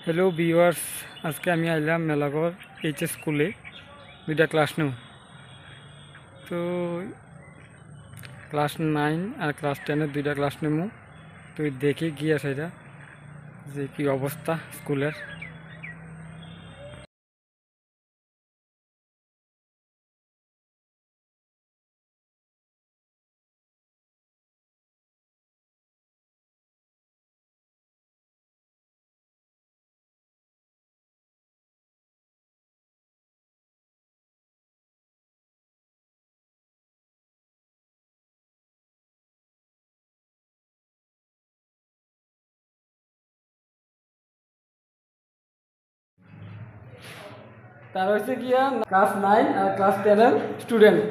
Hello viewers, আজকে আমি আইলাম মেলাঘর এইচএস স্কুলে দুইটা ক্লাস নেব। তো ক্লাস 9 আর ক্লাস 10-এর দুইটা ক্লাস নেব। তো দেখে গিয়ে সেটা যে কি অবস্থা স্কুলের। তার হচ্ছে গিয়া ক্লাস 9 আর ক্লাস 10-এর স্টুডেন্ট।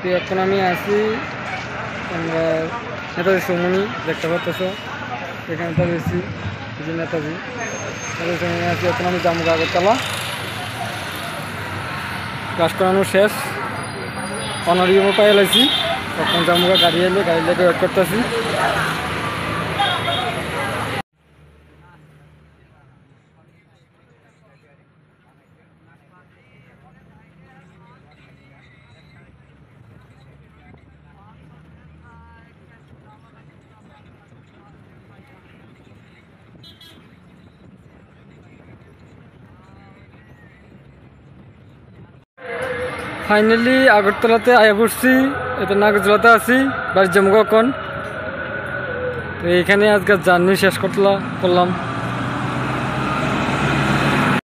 তো এখন আমি আছি আমরা নেতাজি সুমনি, দেখতে পাচ্ছ এখানে তো বেশি যে নেতাজি সুমনি আছি। এখন আমি যাবো আগরতলা, ক্লাস করানো শেষ, অনারিও পাই লাইছি। এখন যাবো গাড়ি এলে, গাড়ি লেগে ওয়েট করতেছি। ফাইনালি আগরতলাতে আয়া পড়ছি। এটা নাগরজোলাতে আছি, বাড়ির জমুক এখন। তো এইখানে আজকে জার্নি শেষ করলাম।